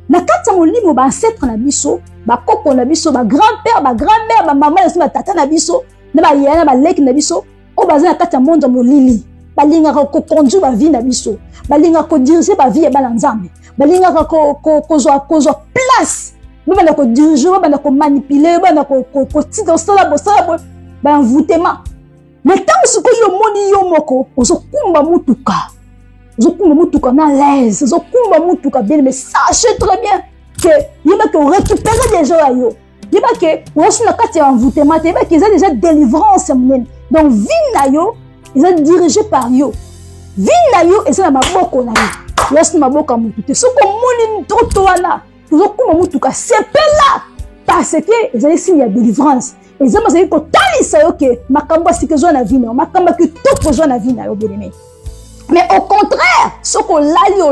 na kati ya molimo baancetre na biso bakoko na biso bagrand-père bagrand-mère bamama na biso batata na biso na bayaya na baleki na biso oyo baza na kati ya monde ya molili balingaka koconduire bavi na biso balingaka kodirige bavi ya bana nzambe balingaka kozwa place babanda kodirige babanda komanipule babanda kotika osala bosala baenvoûtement mais ntango sikoyo yo omoni yo moko ozokumba mutuka na l'aise ozokumba mutuka bien mais sachez très bien que yebake orécupere déjà ya yo yebake oyosi na kati ya envoûtement te yebake eza déjà délivrance ya monene donc vie na yo eza dirigé par yo vie na yo eza na maboko na yo yosi na maboko ya mutu te soki omoni ndoto wana ozokumba mutuka sepela parce que ezali signe ya délivrance ezama zali kotalisa yo ke makambo asika ezwa na vie na yo makambo kitoko ezwa na vie na yo bien-aimé mais au contraire soki olali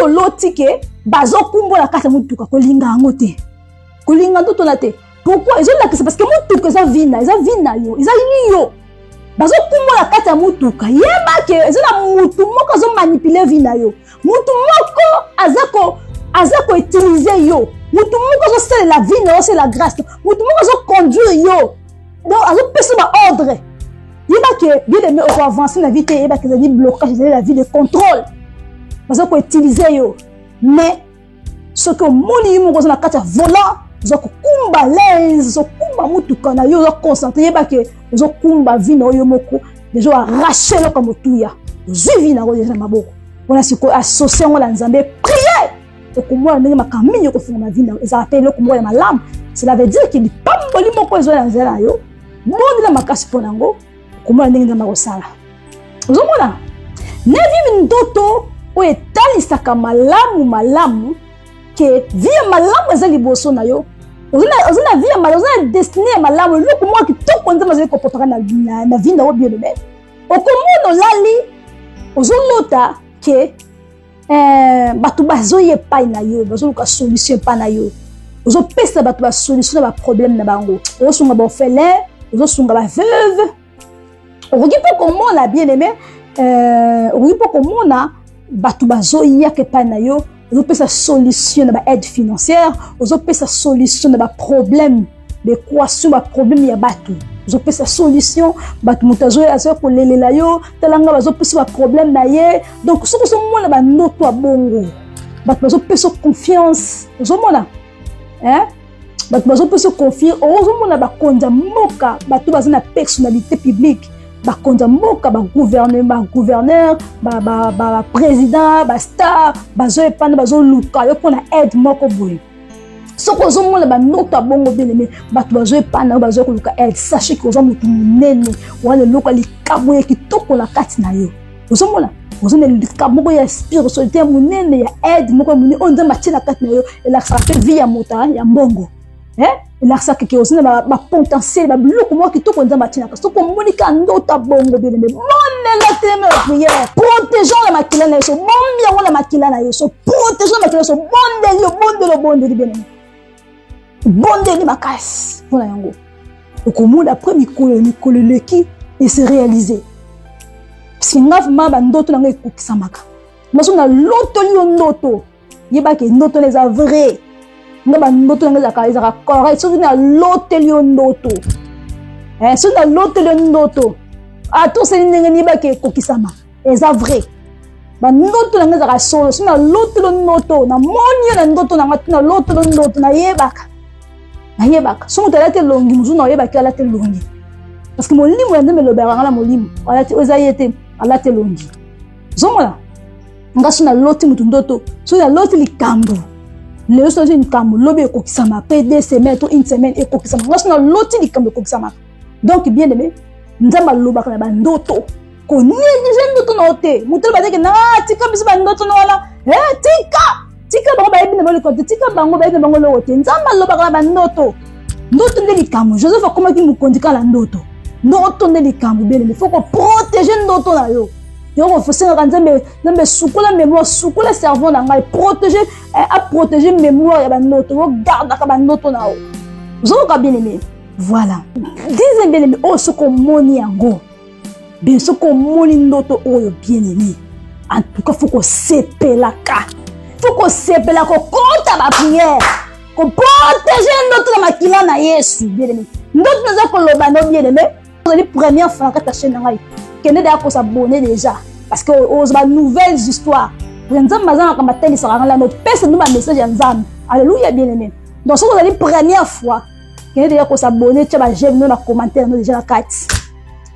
oloti ke bazokumbola kati ya mutuka kolinga yango te kolinga ndoto na te pourquoi ezolakisa parce que mutuka eza vie na yo eza yo bazokumbola kati ya mutuka yeba ke eza na mutu moko azomanipule vie na yo mutu moko aza koutilize yo mutu moko azosalela vie na yo c'est la grâce mutu moko azoconduire yo donc azopesa baordre yeba ke bien aimé okoavance na vie te yeba ke ezali blocage ezali la vie de contrôle bazokoutilize yo mais soki omoni yo moko oza na kati ya volant ozokokumba l'aise ozokumba mutuka na yo ozoconcentre yeba ke ozokumba vie na yo moko deja oarrache eloko motuya ozwi vie na yo deja na maboko mpona sikoyo associe yango na nzambe prier okomona ndenge makambo mingi okofunga na vie na yo ezala mpe eloko moko ya malamu cela veut dire ke lipamboli moko ezwa na nzela na yo bondela makasi mpo na yango okomona ndenge nzambe akosala ozomona nevivi ndoto oyo etalisaka malamu ke vie ya malamu eza liboso na yo oza na vie ya malamu oza na destine ya malamu eloko moko kitoko nzambe azali kopotaka na vie na yo bien aimé okomona olali ozolota ke bato bazoya epai na yo bazoluka solution epai na yo ozopesa bato basolution na baproblème na bango ozosunga baorphelin ozosunga baveuve okoki mpo komona bien aimé okoki mpo komona bato bazoyaka epai na yo ozopesa solution na baaide financière ozopesa solution na baproblème d'équation baproblème ya bato ozopesa solution bato moto azoya kolelela yo talanga bazopesa baproblème na ye donc soki ozomona bandoto ya bongo bato bazopesa confiance ozomona bato bazopesa confiance ozomona bakonza mboka bato baza na personnalité publique bakonza mboka bagouverneur baprésident bastar bazoepana bazoluka yo mpona aide moko boye soki ozomona bandoto ya bongo bien-aimé bato bazoepana yo bazokoluka aide sache ke oza motu monene wana eloko ya likambo ya kitoko na kati na yo ozomona oza na likambo moko ya spiritualité monene ya aide moko ya monene oyo nzambe atie na kati na yo elakisaka mpe vie ya moto ya mbongo elakisaka ke oza na bapotentiel babiloko moko kitoko nzambe atie na kati soki omonika ndoto ya bongo bien-aimé monela teme ya prière protégeant na makila na yeso bombi yango na makila na yeso protégeant na makila na yeso bondeli bien-aimé bondeli makasi mpona yango okomona après mikolo eleki ese réalisé parce que nga vraimen bandoto nango ekokisamaka maso na lotoli yo ndoto yebaki ndoto na eza vrai nga bandoto nango ezaka correct soki na loteli yo ndoto soki na loteli yo ndoto atoseli ndenge niyebaki ekokisama eza vrai bandoto nango ezaka solo soki na loteli yo ndoto namoni yo na ndoto nanga tina loteli yo ndoto nayebaka soki moto alati elongi mosusu na oyebaki alati elongi parce que molimo ya nzambe elobaka nga na molimo eza ye te alati elongi ozomona nga soki naloti motu ndoto soki naloti likambo lelo soki likambo lobi ekokisama après 2 semaines to 1 semaine ekokisama nga soki naloti likambo ekokisamaka donc bien aimé nzambe alobaka na bandoto ko néglige ndoto na ote mutu ba que na tika biso ba ndoto na wala tika bango ba yebina bango côté tika bango ba yebina bango lo ote nzamba lo ba ba ndoto nde likambo Joseph akomaki mokonzi kala ndoto nde likambo bien il faut ko protéger ndoto na yo yo faut senga nzambe sukula mémoire sukula cerveau na ngai protéger à protéger mémoire ya ba ndoto ko garde ka ba ndoto na yo zo ka bien aimé voilà disons bien aimé o soko moni yango bien soko moni ndoto oyo bien aimé en tout cas faut ko sepelaka faut ko sepela ko konta ba prière ko protéger ndoto na makila na Yesu bien aimé ndoto naza ko loba no bien aimé la première fois que ta chaîne ngai kende da ko s'abonner déjà parce que aux nouvelles histoires nzambe mazana ka mateli sara la no pesa no message ya nzambe alléluia bien aimé donc si vous allez première fois kende déjà ko s'abonner tu vas j'aime na commentaire no déjà la carte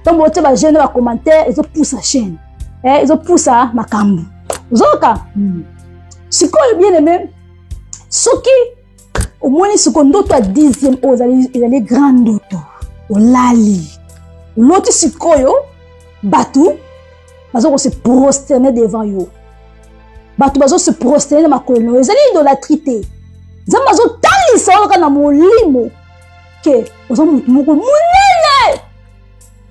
donc vous tu vas j'aime na commentaire ils ont poussé la chaîne ils ont poussé makambo zoka siko bien aimé soki au moins siko ndoto à 10e aux allez grand ndoto olali l'autre sikoyo batu bazo se prosterner devant yo batu bazo se prosterner ma colonie ezali idolâtrie te zamazo talisa oka na molimo ke ozo mutu moko munene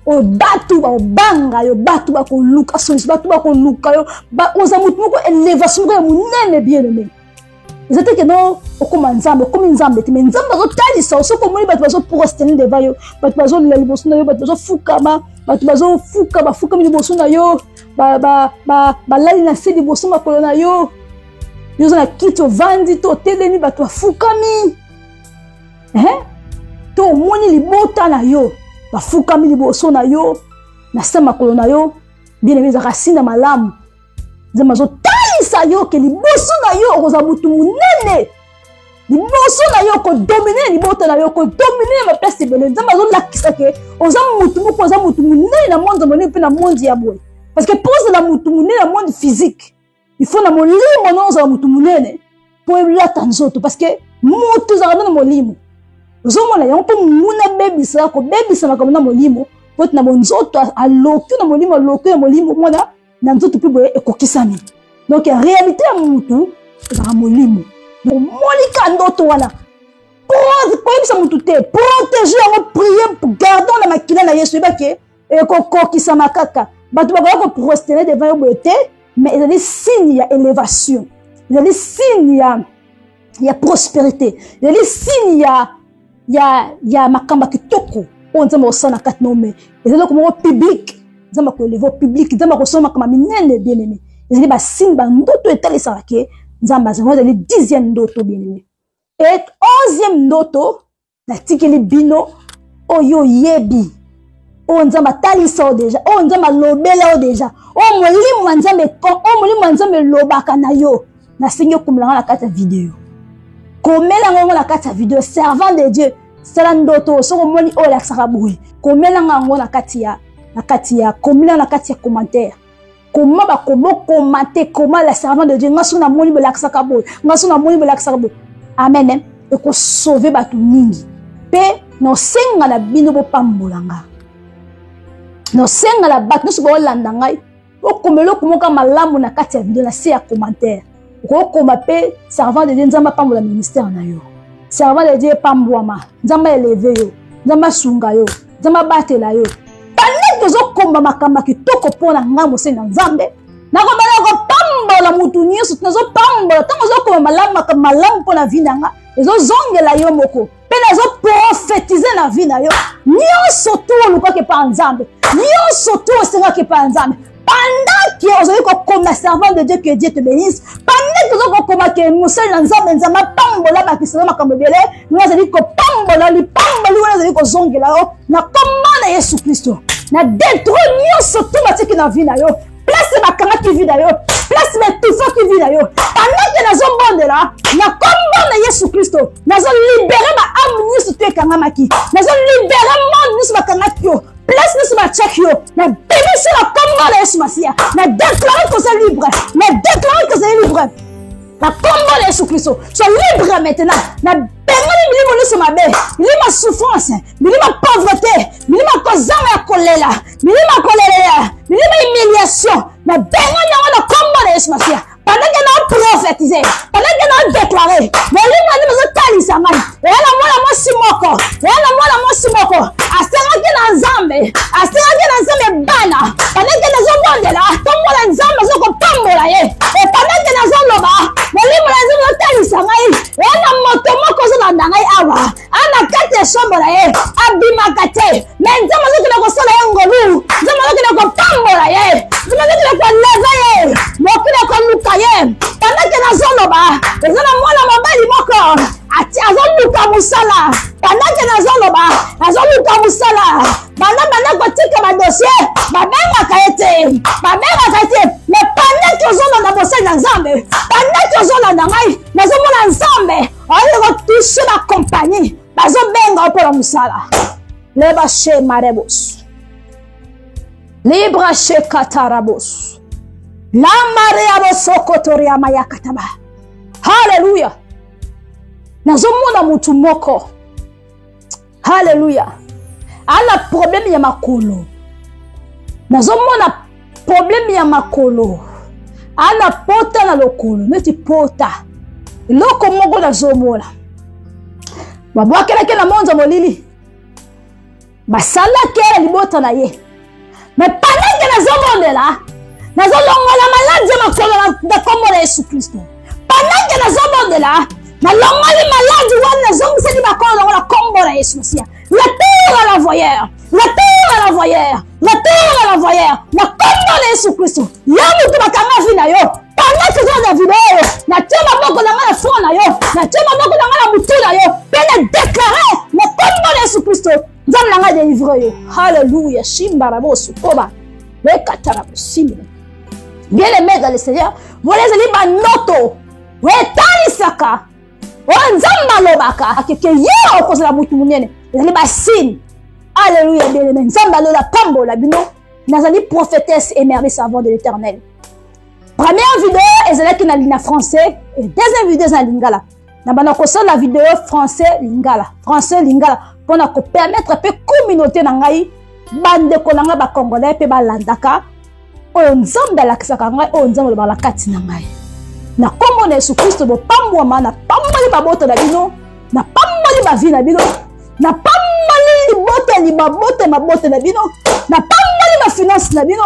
o batu ba banga yo batu ba ko luka so batu ba ko luka yo ba oza mutu moko elevation ya munene bien aimé ezate que non okoma nzambe comme nzambe te mais nzambe bazo talisa soko moni batu bazo prosterner devant yo batu bazo la liboso na yo batu bazo fukama batu bazo fuka liboso na yo lali na se liboso makolo na yo yo na kiti ovandi to telemi batu bafukami to omoni libota na yo bafukami liboso na yo na se makolo na yo bien aimé ezaka sina malamu nzambe azotalisa yo ke liboso na yo okoza mutu munene liboso na yo kodomine libota na yo kodomine maplace ebele nzambe azolakisa ke oza mutu moko oza mutu munene na monde monene mpe na monde ya boye parce que pose la mutu munene na monde physique il faut na molimo na ozala mutu munene po elata nzoto parce que mutu ezalaka na molimo ozomona yango mpe muna bebisaka kobebisa makambo na molimo po na bonzoto aloki na molimo aloki na molimo mona na nzoto mpe boye ekokisami donc en réalité ya mutu ezalaka molimo donc molika ndoto wana koyebisa mutu te protéger yango prier gardons na makila na Yesu ebake ekokokisama kaka bato bakoya koprosterner devant yo boye te mais ezali signe ya élévation ezali signe ya prospérité ezali signe ya makambo kitoko oyo nzambe osala kati na ome ezali eloko moko public nzambe akoeleve public nzambe akosala makambo minene bien aimé ezali basigne bandoto etalisaka ke nzambe azango ezali 10e ndoto bien aimé et 11e ndoto natikeli bino oyo yebi oyo nzambe atalisa o deja oyo nzambe alobela o deja oyo molimo ya nzambe oyo molimo ya nzambe elobaka na yo nasengi okomelanga na kati ya video komelanga yango na kati ya video servant de Dieu sala ndoto soki omoni oyo elakisaka boye komelanga yango na kati ya komelanga na kati ya commentaire comment commenter comment la servant de Dieu nga soki namoni bolakisaka boye nga soki namoni bolakisaka boye amen ekosauve bato mingi mpe nosenga na bino bopambolanga nosenga na bato nyonso baolanda ngai okomela okomoka malamu na kati ya video na se ya commentaire okokoma mpe servant de Dieu nzambe apambola ministère na yo servant de Dieu epambwama nzambe eleve yo nzambe asunga yo nzambe abatela yo pande tozokomba makambo kitoko mpona ngai moseni na nzambe nakobana kopambola mutu nyonso nazopambola ntango ozokoma malamu mpona vi na nga ezozongela yo moko mpe nazoprofetize na vi na yo nyonso tu olukaki epa nzambe nyonso tu osengaki epa nzambe pendant que ozali kokoma servant de Dieu que Dieu te bénisse pendant que ozokokoma ke mosali na nzambe apambola bakisana makambo ebele nga azali kopambola lipamboli wana azali kozongela yo na komba na Yesu Kristo na détruire nyonso tu batiki na vi na yo place bakangaki vi na yo place batufaki vi na yo pendant que nazobondela na komba na Yesu Kristo nazolibere baame nyonso tu ekangamaki nazolibere monde nyonso bakangaki yo place nyonso batiaki yo na bénisse na komba na Yesu Masiya na déclare que c'est libre na déclare que c'est libre na komba na Yesu Kristo sois libre maintenant na bengani milimo nyonso mabe milimo souffrance milimo pauvreté milimo kozanga ya kolela milimo kolelela Bilima humiliation. Mais benga yango na kombo na Yesu Masia. Pendant que nous prophétisons, pendant que nous déclarons, mais lui m'a dit que tali samai. Et là moi la moi simoko, et là moi la moi simoko. Asera que na nzambe, asera que na nzambe bana. Pendant que nous sommes là, tout moi la nzambe zoko pambola ye. Et pendant que nous sommes là, mais lui m'a dit que tali samai. Et là moto moko zo na ndangai awa. Ana kate shombo la ye, abima kate. Mais nzambe zo kina ko sola ngolu, nzambe zo kina ko pambola ye. Nzambe zo kina ko leva ye. Mokina ko luka pendant que nous sommes là, nous avons mobali moko, azoluka musala. Pendant que nous sommes là, azoluka musala. Bana kotika ba dossier, babenga kaete, mais pendant que nous sommes dans dossier na Nzambe, pendant que nous sommes dans ngai, nous sommes Nzambe, on va toucher la compagnie, bazo benga pour la musala. Leba che marebos. Libra che katarabos. La Maria Sokotoria Mayakataba. Hallelujah. Nazomona mutu moko. Hallelujah. Ana problème ya makolo. Nazomona problème ya makolo. Ana pota na lokolo. Neti pota. Loko moko nazomona. Babwakela kena monza molili. Basala kera libota na ye. Mais pendant que nazomona là, nous avons la maladie de comme Jésus Christ. Pendant que nous avons de là, nous avons la maladie nous avons la combo de Jésus. La terre à la voyeur, la terre à la voyeur, la terre à la voyeur, la combo de Jésus Christ. Yamu tu bakanga vina yo. Pendant que nous avons la vidéo, na tuma boko na ngala fond na yo, na tuma boko na ngala mutu na yo, pena déclarer le combo de Jésus Christ. Nous avons la délivrer yo. Hallelujah. Shimbarabo sukoba. Le katarabusimile. Bien aimé dans le Seigneur, vous les allez banoto, vous êtes saka, vous nzamba lobaka, que hier au cause de la boutique munene, vous allez bassine. Alléluia, bien aimé. Nzamba lola pambo la bino, nous allons prophétesse émerveillée savant de l'Éternel. Première vidéo, ils allaient qui na lina français, et deuxième vidéo na lingala. Na bana kosa la vidéo français lingala, pour nous permettre peu communauté na ngai, bande konanga ba congolais pe ba landaka. Oyo nzambe alakisaka ngai oyo nzambe alobala kati na ngai na kombo na Yesu Kristo bopambwama na pamboli baboto na bino na pamboli bavi na bino na pamboli libote mabote na bino na pamboli bafinance na bino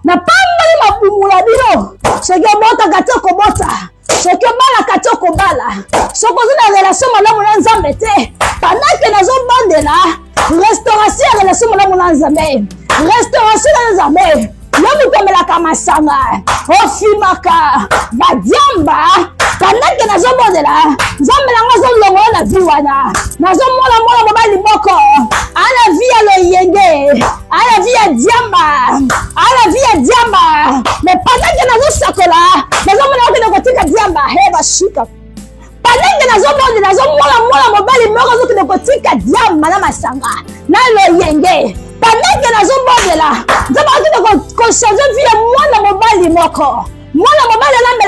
na pamboli mabumu na bino soki obotaka te okobota soki obalaka te okobala soki oza na relation malamu na nzambe te pendant ke nazobondela restauration ya relation malamu na nzambe restauration na nzambe Yomu komelaka masanga, ofimaka, badiamba, pendant que nazo bondela, nzambe nango zo longo na viwana, nazo mona mobali moko, ala via lo yenge, ala via diamba, mais pendant que nazo sakola, nazo mona ko kotika diamba, heba shika. Pendant que nazo bondela, nazo mona mobali moko zo ko kotika diamba na masanga, na lo yenge. Pendant que nous sommes là, nous avons changé de vie. Moi, mobile moko. Moi, mobile là, mais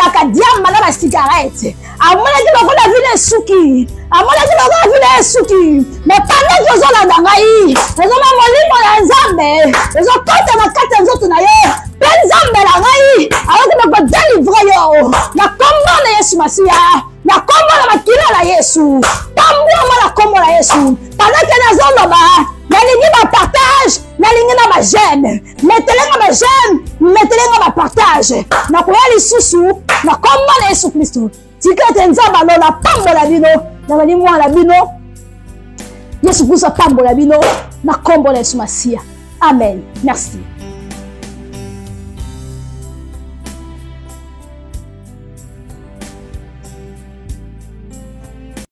la la cigarette. À moi, nous avons la vie de souki. À moi, nous avons la vie de souki. Mais pendant que nous sommes là, nous avons mon nzambe. Nous avons quatre autres naïe. Plein nzambe la naïe. Alors que nous avons délivré yo. La combo na Yesu Masia. La combo na makila la Yesu. Pambo la combo la Yesu. Pendant que nous sommes là. Nalingi ba partage, nalingi na ba j'aime. Mettez-le ma j'aime, mettez-le ma partage. Na koya lisusu, na komba na Yesu Kristo. Tikete nzamba lo na pambo la bino, na bali mwa la bino. Yesu Kristo pambo la bino, na kombo na Yesu Masia. Amen. Merci.